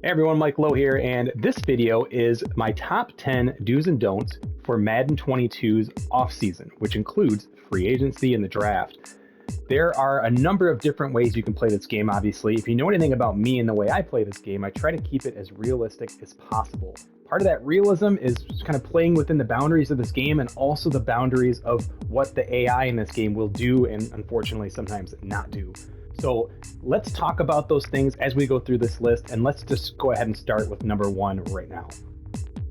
Hey everyone, Mike Lowe here, and this video is my top 10 do's and don'ts for Madden 22's offseason, which includes free agency and the draft. There are a number of different ways you can play this game, obviously. If you know anything about me and the way I play this game, I try to keep it as realistic as possible. Part of that realism is kind of playing within the boundaries of this game and also the boundaries of what the AI in this game will do and unfortunately sometimes not do. So let's talk about those things as we go through this list, and let's just go ahead and start with number one right now.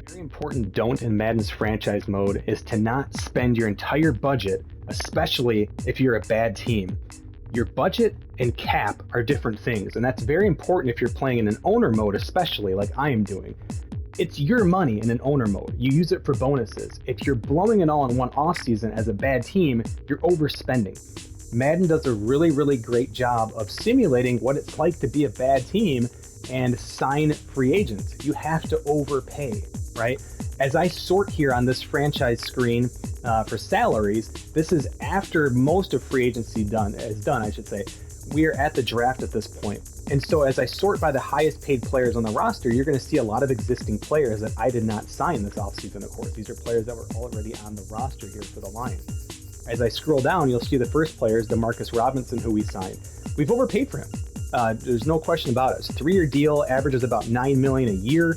Very important don't in Madden's franchise mode is to not spend your entire budget, especially if you're a bad team. Your budget and cap are different things, and that's very important if you're playing in an owner mode, especially like I am doing. It's your money in an owner mode. You use it for bonuses. If you're blowing it all in one offseason as a bad team, you're overspending. Madden does a really great job of simulating what it's like to be a bad team and sign free agents. You have to overpay, right? As I sort here on this franchise screen for salaries, this is after most of free agency is done, I should say. We are at the draft at this point. And so as I sort by the highest paid players on the roster, you're going to see a lot of existing players that I did not sign this offseason, of course. These are players that were already on the roster here for the Lions. As I scroll down, you'll see the first player is Demarcus Robinson, who we signed. We've overpaid for him. There's no question about it. It's a 3-year deal, averages about $9 million a year,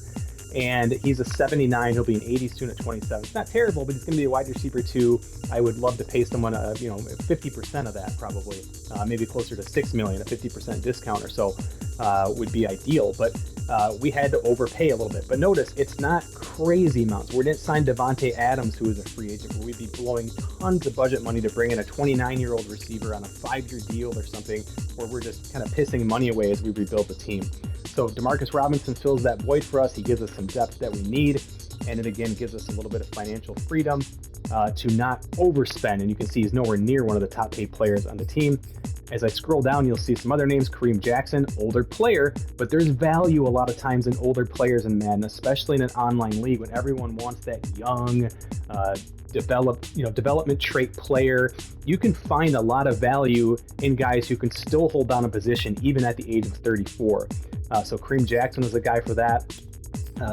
and he's a 79. He'll be an 80 soon at 27. It's not terrible, but he's going to be a wide receiver too. I would love to pay someone, 50% of that probably, maybe closer to $6 million. A 50% discount or so would be ideal, but we had to overpay a little bit. But notice, it's not crazy amounts. We didn't sign Devontae Adams, who is a free agent, where we'd be blowing tons of budget money to bring in a 29-year-old receiver on a 5-year deal or something, where we're just kind of pissing money away as we rebuild the team. So Demarcus Robinson fills that void for us. He gives us some depth that we need, and it again gives us a little bit of financial freedom to not overspend. And you can see he's nowhere near one of the top paid players on the team. As I scroll down, you'll see some other names. Kareem Jackson, older player, but there's value a lot of times in older players in Madden, especially in an online league when everyone wants that young, development trait player. You can find a lot of value in guys who can still hold down a position even at the age of 34. So Kareem Jackson is a guy for that.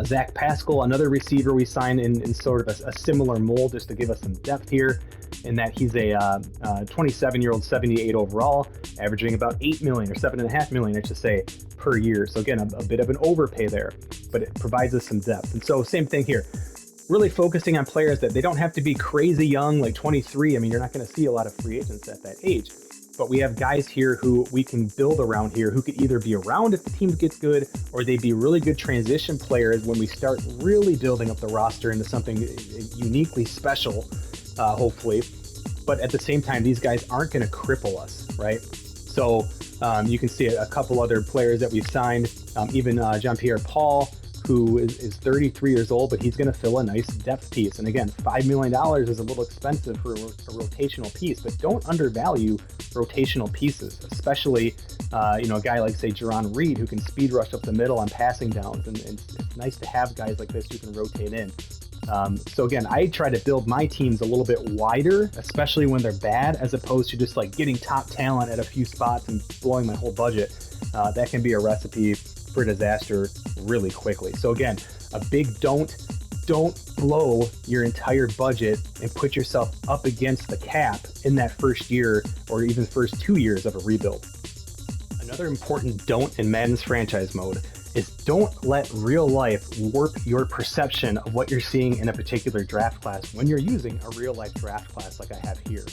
Zach Pascal, another receiver we signed in sort of a similar mold, just to give us some depth here, in that he's a 27-year-old, 78 overall, averaging about $8 million or $7.5 million, I should say, per year. So again, a bit of an overpay there, but it provides us some depth. And so same thing here, really focusing on players that they don't have to be crazy young, like 23. I mean, you're not going to see a lot of free agents at that age. But we have guys here who we can build around here who could either be around if the team gets good, or they'd be really good transition players when we start really building up the roster into something uniquely special, hopefully. But at the same time, these guys aren't going to cripple us, right? So you can see a couple other players that we've signed, even Jean-Pierre Paul, who is 33 years old, but he's going to fill a nice depth piece. And again, $5 million is a little expensive for a rotational piece, but don't undervalue rotational pieces, especially a guy like, say, Jerron Reed, who can speed rush up the middle on passing downs. And it's nice to have guys like this who can rotate in. So again, I try to build my teams a little bit wider, especially when they're bad, as opposed to just like getting top talent at a few spots and blowing my whole budget. That can be a recipe for disaster really quickly. So again, a big don't blow your entire budget and put yourself up against the cap in that first year or even first 2 years of a rebuild. Another important don't in Madden's franchise mode is don't let real life warp your perception of what you're seeing in a particular draft class when you're using a real life draft class like I have here.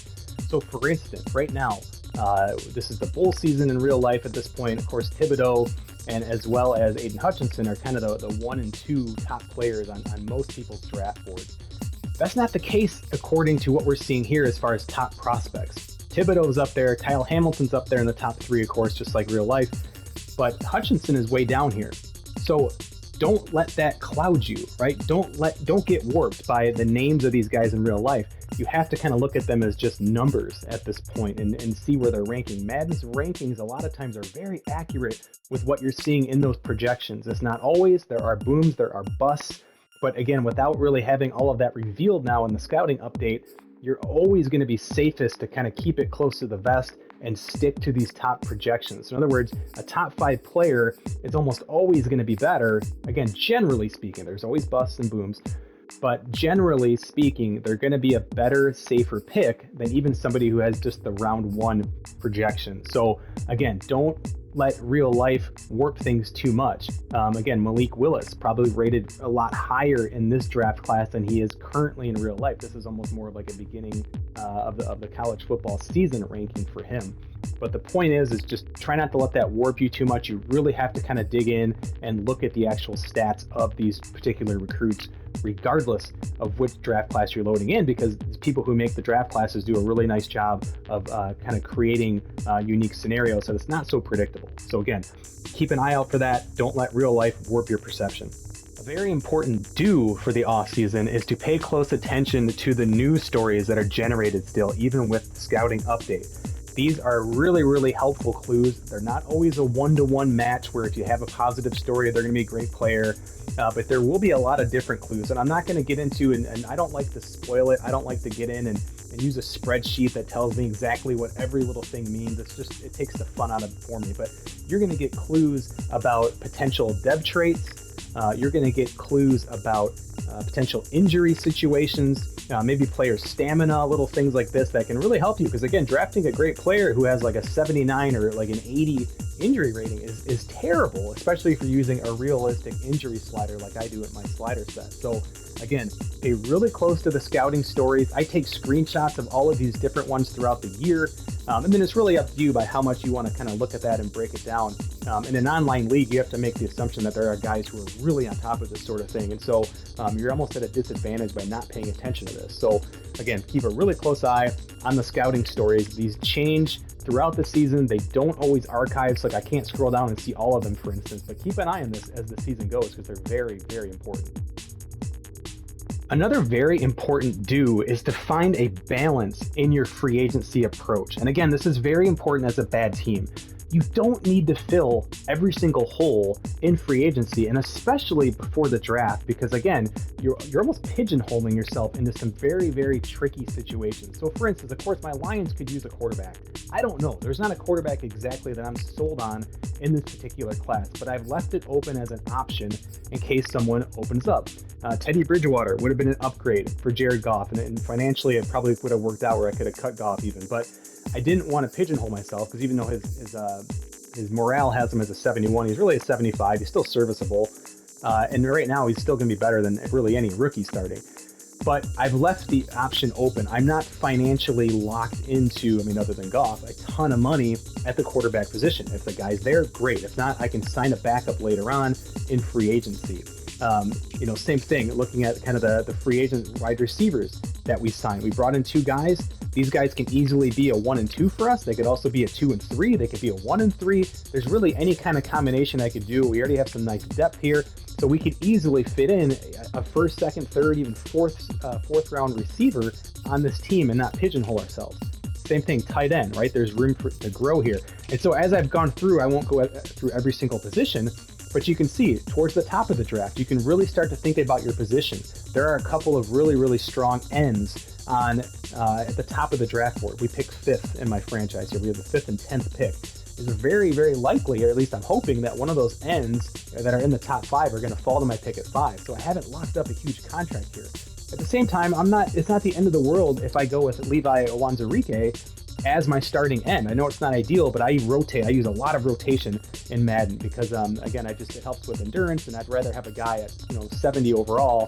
So for instance, right now, this is the bowl season in real life at this point. Of course, Thibodeau and as well as Aiden Hutchinson are kind of the 1 and 2 top players on most people's draft boards. That's not the case according to what we're seeing here as far as top prospects. Thibodeau's up there, Kyle Hamilton's up there in the top 3, of course, just like real life, but Hutchinson is way down here. So don't let that cloud you, right? Don't get warped by the names of these guys in real life. You have to kind of look at them as just numbers at this point and see where they're ranking. Madden's rankings a lot of times are very accurate with what you're seeing in those projections. It's not always. There are booms, there are busts, but again, without really having all of that revealed now in the scouting update, you're always going to be safest to kind of keep it close to the vest and stick to these top projections. So in other words, a top 5 player is almost always going to be better. Again, generally speaking, there's always busts and booms, but generally speaking, they're going to be a better, safer pick than even somebody who has just the round 1 projection. So again, don't let real life warp things too much. Again, Malik Willis probably rated a lot higher in this draft class than he is currently in real life. This is almost more of like a beginning of the college football season ranking for him. But the point is just try not to let that warp you too much. You really have to kind of dig in and look at the actual stats of these particular recruits, regardless of which draft class you're loading in, because people who make the draft classes do a really nice job of kind of creating unique scenarios so it's not so predictable. So again, keep an eye out for that. Don't let real life warp your perception. A very important do for the offseason is to pay close attention to the news stories that are generated still, even with scouting update. These are really, really helpful clues. They're not always a one-to-one match where if you have a positive story, they're going to be a great player. But there will be a lot of different clues. And I'm not going to get into, and I don't like to spoil it. I don't like to get in and use a spreadsheet that tells me exactly what every little thing means. It takes the fun out of it for me. But you're going to get clues about potential dev traits. You're going to get clues about potential injury situations, maybe player stamina, little things like this that can really help you. Because again, drafting a great player who has like a 79 or like an 80 injury rating is terrible, especially if you're using a realistic injury slider like I do at my slider set. So again, pay really close to the scouting stories. I take screenshots of all of these different ones throughout the year. And then it's really up to you by how much you want to kind of look at that and break it down. In an online league, you have to make the assumption that there are guys who are really on top of this sort of thing. And so you're almost at a disadvantage by not paying attention to this. So again, keep a really close eye on the scouting stories. These change throughout the season. They don't always archive. So like I can't scroll down and see all of them, for instance, but keep an eye on this as the season goes because they're very, very important. Another very important do is to find a balance in your free agency approach. And again, this is very important as a bad team. You don't need to fill every single hole in free agency, and especially before the draft, because again, you're almost pigeonholing yourself into some very, very tricky situations. So for instance, of course, my Lions could use a quarterback. I don't know. There's not a quarterback exactly that I'm sold on in this particular class, but I've left it open as an option in case someone opens up. Teddy Bridgewater would have been an upgrade for Jared Goff, and financially it probably would have worked out where I could have cut Goff even, but I didn't want to pigeonhole myself because even though his morale has him as a 71, he's really a 75. He's still serviceable, and right now he's still going to be better than really any rookie starting. But I've left the option open. I'm not financially locked into, other than Goff, a ton of money at the quarterback position. If the guy's there, great. If not, I can sign a backup later on in free agency. Same thing, looking at kind of the free agent wide receivers that we signed. We brought in 2 guys. These guys can easily be a 1 and 2 for us. They could also be a 2 and 3. They could be a 1 and 3. There's really any kind of combination I could do. We already have some nice depth here. So we could easily fit in a first, second, third, even fourth round receiver on this team and not pigeonhole ourselves. Same thing, tight end, right? There's room to grow here. And so as I've gone through, I won't go through every single position, but you can see towards the top of the draft, you can really start to think about your position. There are a couple of really, really strong ends on at the top of the draft board. We picked 5th in my franchise here. We have the 5th and 10th pick. It's very, very likely, or at least I'm hoping, that one of those ends that are in the top 5 are going to fall to my pick at 5. So I haven't locked up a huge contract here. At the same time, it's not the end of the world if I go with Levi Owanzarike as my starting end. I know it's not ideal, but I rotate. I use a lot of rotation in Madden because, again, it helps with endurance, and I'd rather have a guy at 70 overall,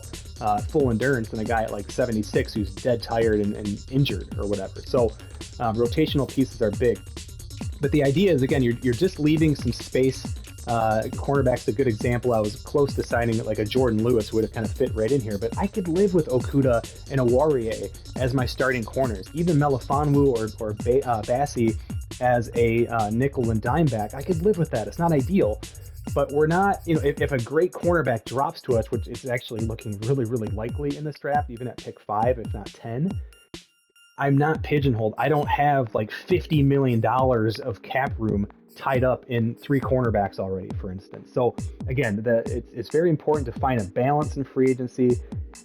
full endurance, than a guy at like 76 who's dead tired and injured or whatever. So rotational pieces are big. But the idea is, again, you're just leaving some space. Cornerback's a good example. I was close to signing like a Jordan Lewis who would have kind of fit right in here, but I could live with Okuda and Owarie as my starting corners. Even Melifonwu or Bassi as a nickel and dime back, I could live with that. It's not ideal, but we're not, if a great cornerback drops to us, which is actually looking really, really likely in this draft, even at pick 5, if not 10, I'm not pigeonholed. I don't have like $50 million of cap room tied up in 3 cornerbacks already, for instance. So again, it's very important to find a balance in free agency,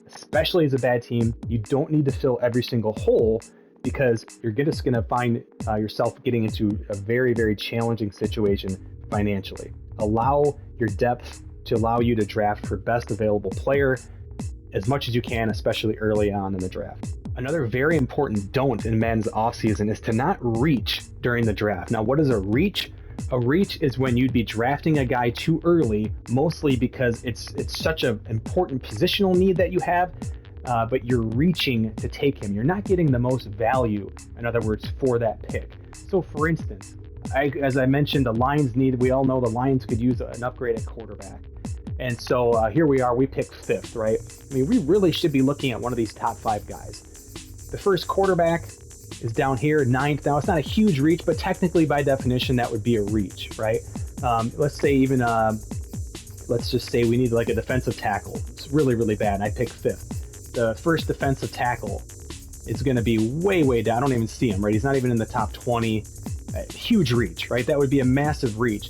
especially as a bad team. You don't need to fill every single hole, because you're just going to find yourself getting into a very, very challenging situation financially. Allow your depth to allow you to draft for best available player as much as you can, especially early on in the draft. Another very important don't in Madden's offseason is to not reach during the draft. Now, what is a reach? A reach is when you'd be drafting a guy too early, mostly because it's such an important positional need that you have, but you're reaching to take him. You're not getting the most value, in other words, for that pick. So for instance, as I mentioned, we all know the Lions could use an upgrade at quarterback. And so here we are, we picked 5th, right? I mean, we really should be looking at one of these top 5 guys. The first quarterback is down here, 9th. Now, it's not a huge reach, but technically by definition, that would be a reach, right? Let's just say we need like a defensive tackle. It's really, really bad, and I picked 5th. The first defensive tackle is going to be way, way down. I don't even see him, right? He's not even in the top 20. Huge reach, right? That would be a massive reach.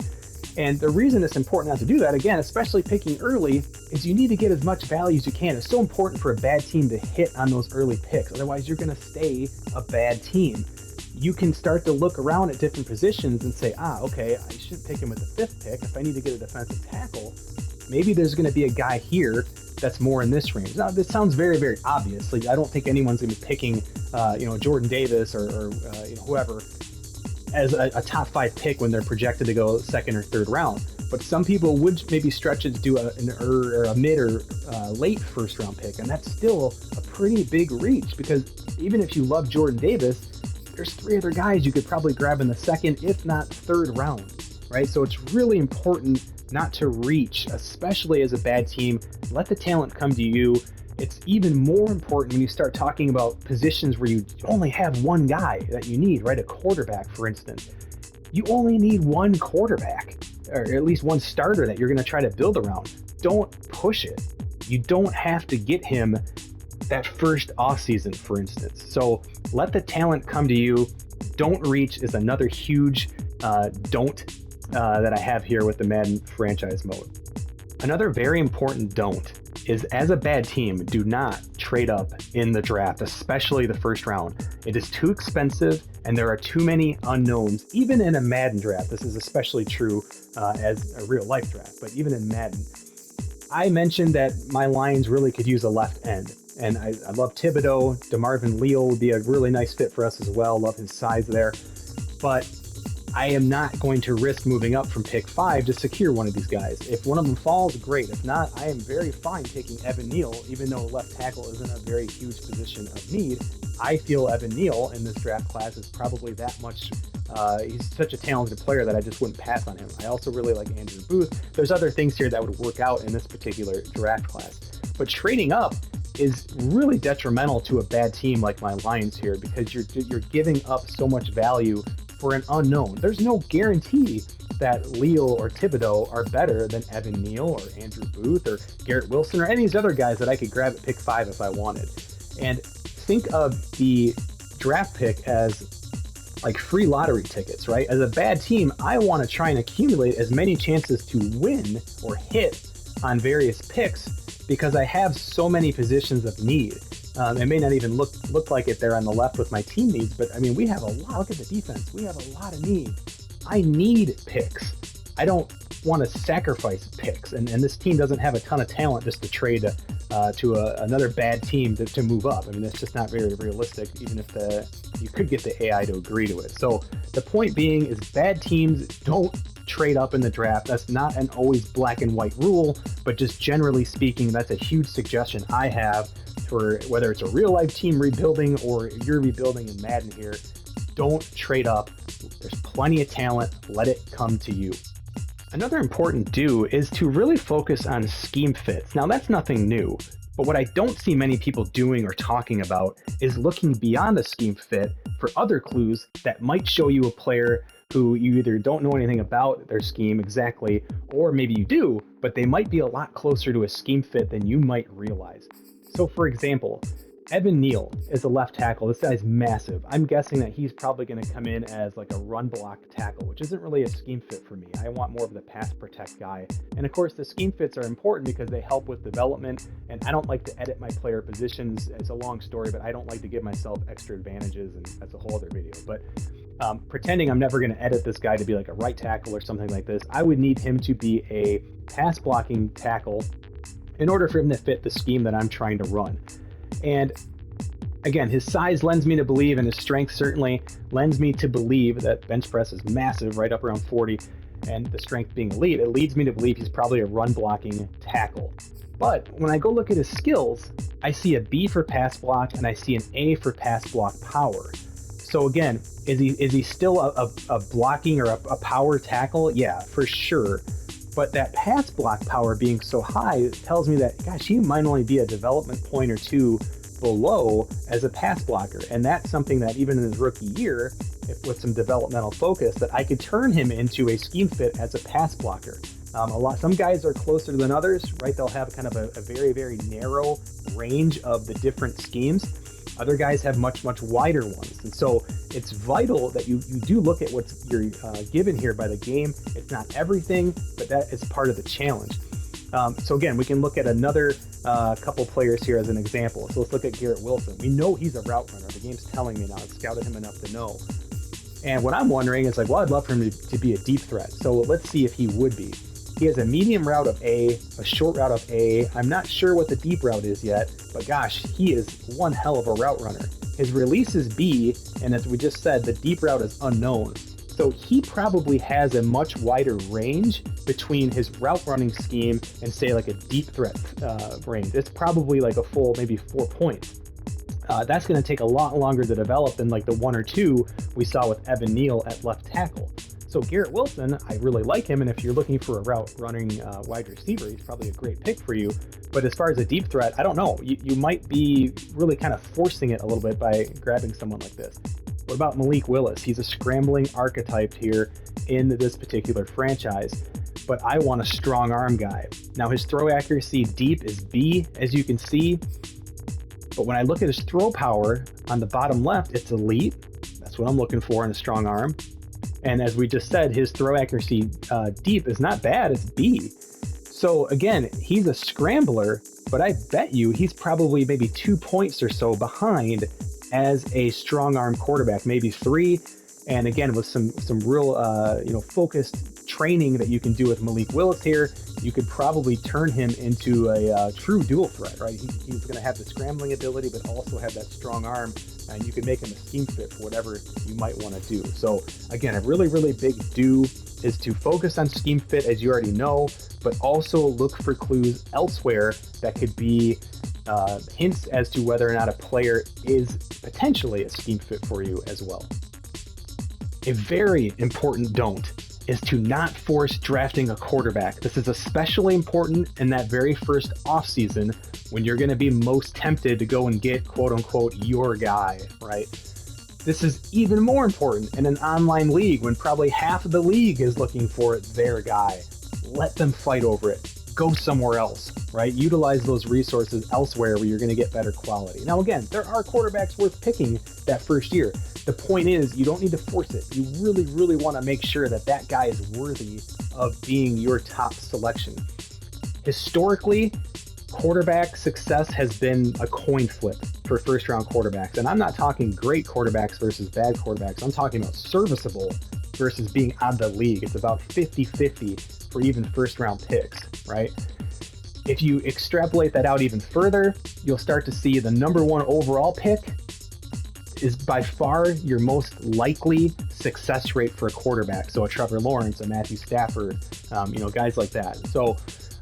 And the reason it's important not to do that, again, especially picking early, is you need to get as much value as you can. It's so important for a bad team to hit on those early picks. Otherwise, you're going to stay a bad team. You can start to look around at different positions and say, okay, I shouldn't pick him with the 5th pick. If I need to get a defensive tackle, maybe there's going to be a guy here that's more in this range. Now, this sounds very, very obvious. Like, I don't think anyone's going to be picking, Jordan Davis or whoever as a top 5 pick when they're projected to go 2nd or 3rd round. But some people would maybe stretch it to do a mid or late 1st round pick, and that's still a pretty big reach, because even if you love Jordan Davis, there's 3 other guys you could probably grab in the 2nd, if not 3rd round, right? So it's really important not to reach, especially as a bad team. Let the talent come to you. It's even more important when you start talking about positions where you only have one guy that you need, right? A quarterback, for instance. You only need one quarterback, or at least one starter that you're going to try to build around. Don't push it. You don't have to get him that first offseason, for instance. So let the talent come to you. Don't reach is another huge don't that I have here with the Madden franchise mode. Another very important don't is, as a bad team, do not trade up in the draft, especially the 1st round. It is too expensive, and there are too many unknowns. Even in a Madden draft, this is especially true as a real life draft, but even in Madden. I mentioned that my Lions really could use a left end, and I love Thibodeau. DeMarvin Leal would be a really nice fit for us as well. Love his size there. But I am not going to risk moving up from pick 5 to secure one of these guys. If one of them falls, great. If not, I am very fine taking Evan Neal, even though left tackle isn't a very huge position of need. I feel Evan Neal in this draft class is probably that much. He's such a talented player that I just wouldn't pass on him. I also really like Andrew Booth. There's other things here that would work out in this particular draft class. But trading up is really detrimental to a bad team like my Lions here, because you're giving up so much value for an unknown. There's no guarantee that Leal or Thibodeau are better than Evan Neal or Andrew Booth or Garrett Wilson or any of these other guys that I could grab at pick 5 if I wanted. And think of the draft pick as like free lottery tickets, right? As a bad team, I want to try and accumulate as many chances to win or hit on various picks, because I have so many positions of need. It may not even look like it there on the left with my team needs, but I mean, we have a lot. Look at the defense. We have a lot of need. I need picks. I don't want to sacrifice picks, and this team doesn't have a ton of talent just to trade to another bad team to move up. I mean, it's just not very realistic, even if you could get the AI to agree to it. So the point being is, bad teams don't trade up in the draft. That's not an always black and white rule, but just generally speaking, that's a huge suggestion I have for whether it's a real life team rebuilding or you're rebuilding in Madden here. Don't trade up. There's plenty of talent. Let it come to you. Another important do is to really focus on scheme fits. Now, that's nothing new, but what I don't see many people doing or talking about is looking beyond a scheme fit for other clues that might show you a player who you either don't know anything about their scheme exactly, or maybe you do, but they might be a lot closer to a scheme fit than you might realize. So for example, Evan Neal is a left tackle. This guy's massive. I'm guessing that he's probably going to come in as like a run block tackle, which isn't really a scheme fit for me. I want more of the pass protect guy. And of course, the scheme fits are important because they help with development. And I don't like to edit my player positions. It's a long story, but I don't like to give myself extra advantages, and that's a whole other video. But pretending I'm never going to edit this guy to be like a right tackle or something like this, I would need him to be a pass blocking tackle in order for him to fit the scheme that I'm trying to run. And again, his size lends me to believe, and his strength certainly lends me to believe that bench press is massive, right up around 40, and the strength being elite, it leads me to believe he's probably a run blocking tackle. But when I go look at his skills, I see a B for pass block and I see an A for pass block power. So again, is he still a blocking or a power tackle? Yeah, for sure. But that pass block power being so high tells me that, gosh, he might only be a development point or two below as a pass blocker. And that's something that even in his rookie year, with some developmental focus, that I could turn him into a scheme fit as a pass blocker. Some guys are closer than others, right? They'll have kind of a very, very narrow range of the different schemes. Other guys have much, much wider ones. And so it's vital that you do look at what you're given here by the game. It's not everything, but that is part of the challenge. So again, we can look at another couple players here as an example. So let's look at Garrett Wilson. We know he's a route runner. The game's telling me now. I've scouted him enough to know. And what I'm wondering is like, well, I'd love for him to be a deep threat. So let's see if he would be. He has a medium route of A, a short route of A. I'm not sure what the deep route is yet, but gosh, he is one hell of a route runner. His release is B, and as we just said, the deep route is unknown. So he probably has a much wider range between his route running scheme and say like a deep threat range. It's probably like a full maybe 4 points. That's going to take a lot longer to develop than like the 1 or 2 we saw with Evan Neal at left tackle. So Garrett Wilson, I really like him, and if you're looking for a route running wide receiver, he's probably a great pick for you. But as far as a deep threat, I don't know. You might be really kind of forcing it a little bit by grabbing someone like this. What about Malik Willis? He's a scrambling archetype here in this particular franchise, but I want a strong arm guy. Now his throw accuracy deep is B, as you can see, but when I look at his throw power on the bottom left, it's elite. That's what I'm looking for in a strong arm. And as we just said, his throw accuracy deep is not bad, it's B. So again, he's a scrambler, but I bet you he's probably maybe 2 points or so behind as a strong arm quarterback, maybe 3. And again, with some real focused training that you can do with Malik Willis here, you could probably turn him into a true dual threat, right? He's going to have the scrambling ability, but also have that strong arm, and you can make him a scheme fit for whatever you might want to do. So again, a really, really big do is to focus on scheme fit, as you already know, but also look for clues elsewhere that could be hints as to whether or not a player is potentially a scheme fit for you as well. A very important don't is to not force drafting a quarterback. This is especially important in that very first offseason when you're going to be most tempted to go and get quote unquote your guy, right? This is even more important in an online league when probably half of the league is looking for their guy. Let them fight over it. Go somewhere else, right? Utilize those resources elsewhere where you're going to get better quality. Now, again, there are quarterbacks worth picking that first year. The point is, you don't need to force it. You really, really want to make sure that that guy is worthy of being your top selection. Historically, quarterback success has been a coin flip for first-round quarterbacks. And I'm not talking great quarterbacks versus bad quarterbacks. I'm talking about serviceable versus being out of the league. It's about 50-50 for even first-round picks, right? If you extrapolate that out even further, you'll start to see the number 1 overall pick is by far your most likely success rate for a quarterback. So a Trevor Lawrence, a Matthew Stafford, guys like that. So,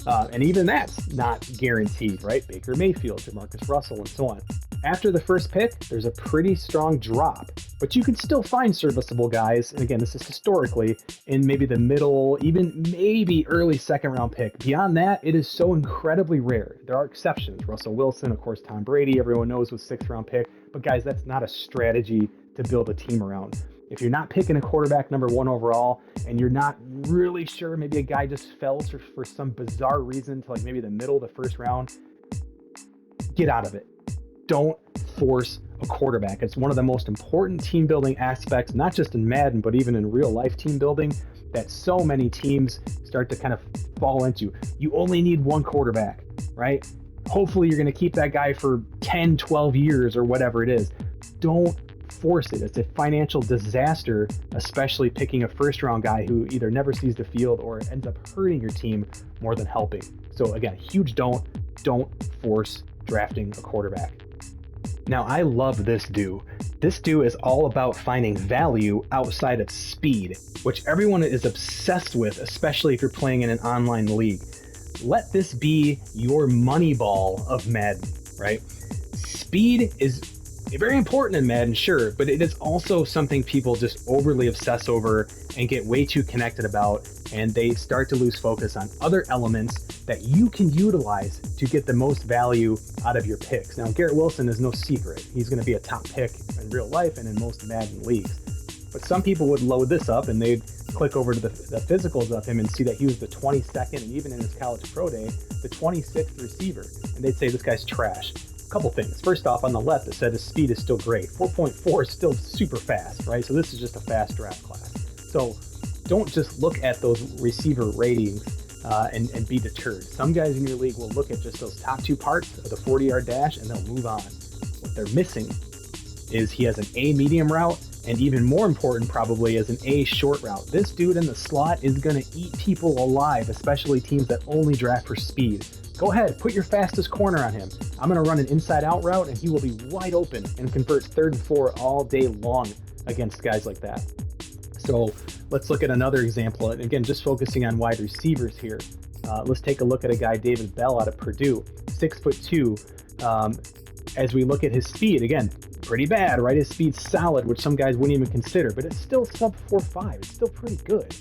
and even that's not guaranteed, right? Baker Mayfield, Jamarcus Russell, and so on. After the first pick, there's a pretty strong drop, but you can still find serviceable guys. And again, this is historically in maybe the middle, even maybe early second round pick. Beyond that, it is so incredibly rare. There are exceptions. Russell Wilson, of course, Tom Brady, everyone knows was 6th round pick. But guys, that's not a strategy to build a team around. If you're not picking a quarterback number 1 overall, and you're not really sure, maybe a guy just fell for some bizarre reason to like maybe the middle of the first round, get out of it. don't force a quarterback. It's one of the most important team building aspects, not just in Madden, but even in real life team building, that so many teams start to kind of fall into. You only need one quarterback, right? Hopefully you're going to keep that guy for 10, 12 years or whatever it is. Don't force it. It's a financial disaster, especially picking a first round guy who either never sees the field or ends up hurting your team more than helping. So again, huge don't force drafting a quarterback. Now, I love this do. This do is all about finding value outside of speed, which everyone is obsessed with, especially if you're playing in an online league. Let this be your money ball of Madden, right? Speed is very important in Madden, sure, but it is also something people just overly obsess over and get way too connected about, and they start to lose focus on other elements that you can utilize to get the most value out of your picks. Now, Garrett Wilson is no secret. He's going to be a top pick in real life and in most Madden leagues. But some people would load this up and they'd click over to the physicals of him and see that he was the 22nd, and even in his college pro day, the 26th receiver. And they'd say this guy's trash. A couple things. First off, on the left, it said his speed is still great. 4.4 is still super fast, right? So this is just a fast draft class. So don't just look at those receiver ratings and be deterred. Some guys in your league will look at just those top two parts of the 40-yard dash and they'll move on. What they're missing is he has an A medium route, and even more important probably is an A short route. This dude in the slot is going to eat people alive, especially teams that only draft for speed. Go ahead, put your fastest corner on him. I'm going to run an inside-out route, and he will be wide open and convert 3rd and 4 all day long against guys like that. So let's look at another example. And again, just focusing on wide receivers here. Let's take a look at a guy, David Bell, out of Purdue, 6'2". As we look at his speed, again, pretty bad, right? His speed's solid, which some guys wouldn't even consider, but it's still sub 4.5. It's still pretty good.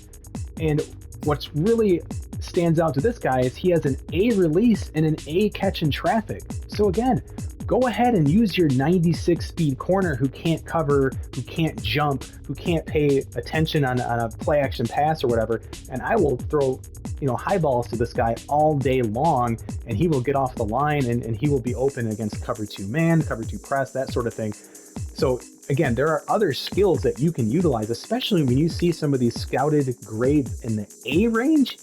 And what's really stands out to this guy is he has an A release and an A catch in traffic. So again, go ahead and use your 96 speed corner who can't cover, who can't jump, who can't pay attention on a play action pass or whatever, and I will throw high balls to this guy all day long, and he will get off the line and he will be open against cover 2 man, cover 2 press, that sort of thing. So again, there are other skills that you can utilize, especially when you see some of these scouted grades in the A range.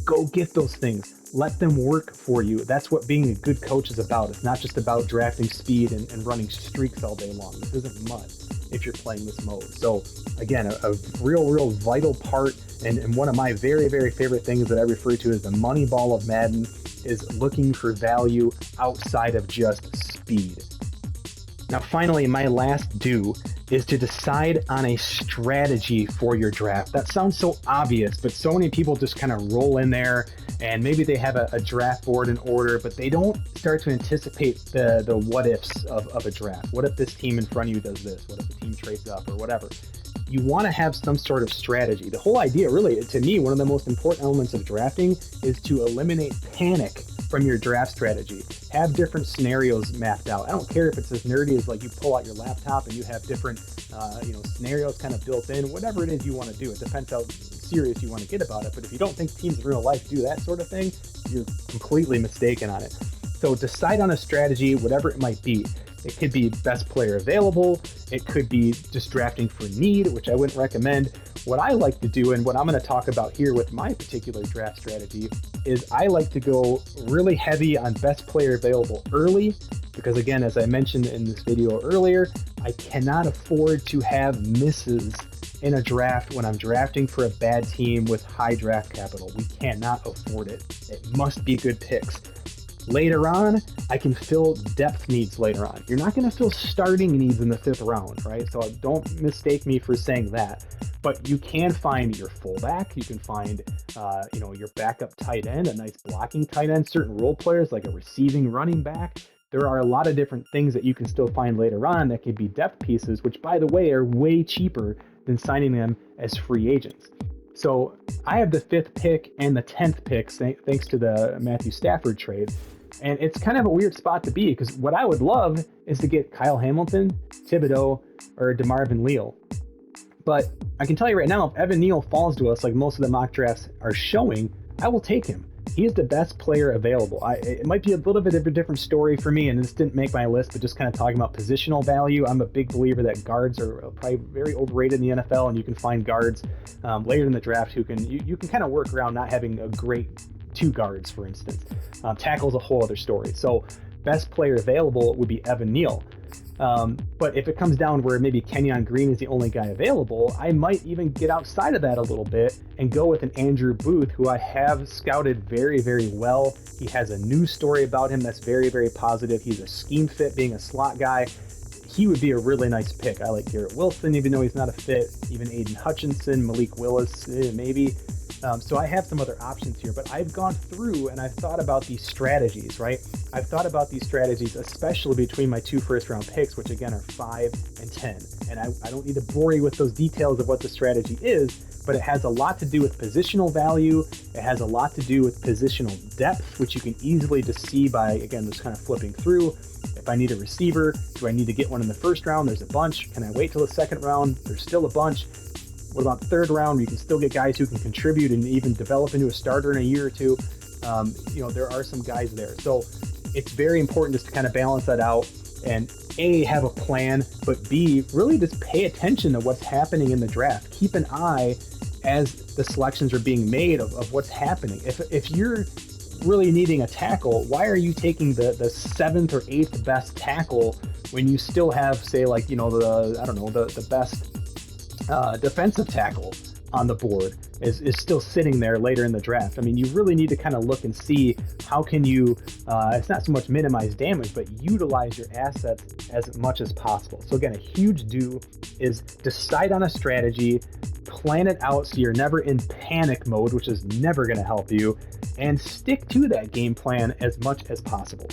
Go get those things. Let them work for you. That's what being a good coach is about. It's not just about drafting speed and running streaks all day long. This isn't mud if you're playing this mode. So again, a real vital part, and one of my very, very favorite things that I refer to as the money ball of Madden is looking for value outside of just speed. Now, finally, my last do is to decide on a strategy for your draft. That sounds so obvious, but so many people just kind of roll in there and maybe they have a draft board in order, but they don't start to anticipate the what ifs of a draft. What if this team in front of you does this? What if the team trades up or whatever? You want to have some sort of strategy. The whole idea, really, to me, one of the most important elements of drafting is to eliminate panic from your draft strategy. Have different scenarios mapped out. I don't care if it's as nerdy as like you pull out your laptop and you have different scenarios kind of built in, whatever it is you want to do. It depends how serious you want to get about it. But if you don't think teams in real life do that sort of thing, you're completely mistaken on it. So decide on a strategy, whatever it might be. It could be best player available. It could be just drafting for need, which I wouldn't recommend. What I like to do, and what I'm going to talk about here with my particular draft strategy, is I like to go really heavy on best player available early, because again, as I mentioned in this video earlier, I cannot afford to have misses in a draft when I'm drafting for a bad team with high draft capital. We cannot afford it. It must be good picks. Later on, I can fill depth needs later on. You're not going to fill starting needs in the 5th round, right? So don't mistake me for saying that. But you can find your fullback. You can find, your backup tight end, a nice blocking tight end, certain role players like a receiving running back. There are a lot of different things that you can still find later on that could be depth pieces, which, by the way, are way cheaper than signing them as free agents. So I have the 5th pick and the 10th pick, thanks to the Matthew Stafford trade. And it's kind of a weird spot to be, because what I would love is to get Kyle Hamilton, Thibodeau, or DeMarvin Leal. But I can tell you right now, if Evan Neal falls to us like most of the mock drafts are showing, I will take him. He is the best player available. It might be a little bit of a different story for me, and this didn't make my list, but just kind of talking about positional value. I'm a big believer that guards are probably very overrated in the NFL, and you can find guards later in the draft who can you can kind of work around not having a great two guards, for instance. Tackle's a whole other story. So best player available would be Evan Neal. But if it comes down where maybe Kenyon Green is the only guy available, I might even get outside of that a little bit and go with an Andrew Booth, who I have scouted very, very well. He has a news story about him that's very, very positive. He's a scheme fit, being a slot guy. He would be a really nice pick. I like Garrett Wilson, even though he's not a fit. Even Aiden Hutchinson, Malik Willis, maybe. So I have some other options here, but I've gone through and I've thought about these strategies, right? I've thought about these strategies, especially between my 2 first-round picks, which again are 5 and 10. And I don't need to bore you with those details of what the strategy is, but it has a lot to do with positional value. It has a lot to do with positional depth, which you can easily just see by, again, just kind of flipping through. If I need a receiver, do I need to get one in the first round? There's a bunch. Can I wait till the second round? There's still a bunch. What about the third round? You can still get guys who can contribute and even develop into a starter in a year or two. There are some guys there. So it's very important just to kind of balance that out and A, have a plan, but B, really just pay attention to what's happening in the draft. Keep an eye as the selections are being made of what's happening. If you're really needing a tackle, why are you taking the 7th or 8th best tackle when you still have, say, like, the best defensive tackle on the board is still sitting there later in the draft? I mean, you really need to kind of look and see how can you, it's not so much minimize damage, but utilize your assets as much as possible. So again, a huge do is decide on a strategy, plan it out so you're never in panic mode, which is never going to help you, and stick to that game plan as much as possible.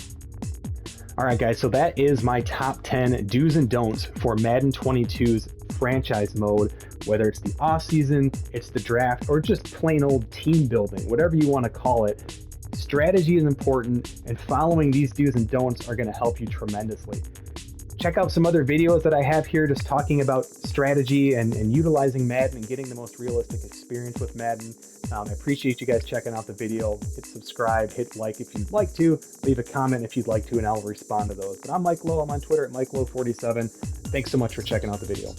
All right, guys, so that is my top 10 do's and don'ts for Madden 22's franchise mode, whether it's the offseason, it's the draft, or just plain old team building, whatever you want to call it. Strategy is important, and following these do's and don'ts are going to help you tremendously. Check out some other videos that I have here just talking about strategy and utilizing Madden and getting the most realistic experience with Madden. I appreciate you guys checking out the video. Hit subscribe, hit like if you'd like to, leave a comment if you'd like to, and I'll respond to those. But I'm Mike Lowe. I'm on Twitter at MikeLowe47. Thanks so much for checking out the video.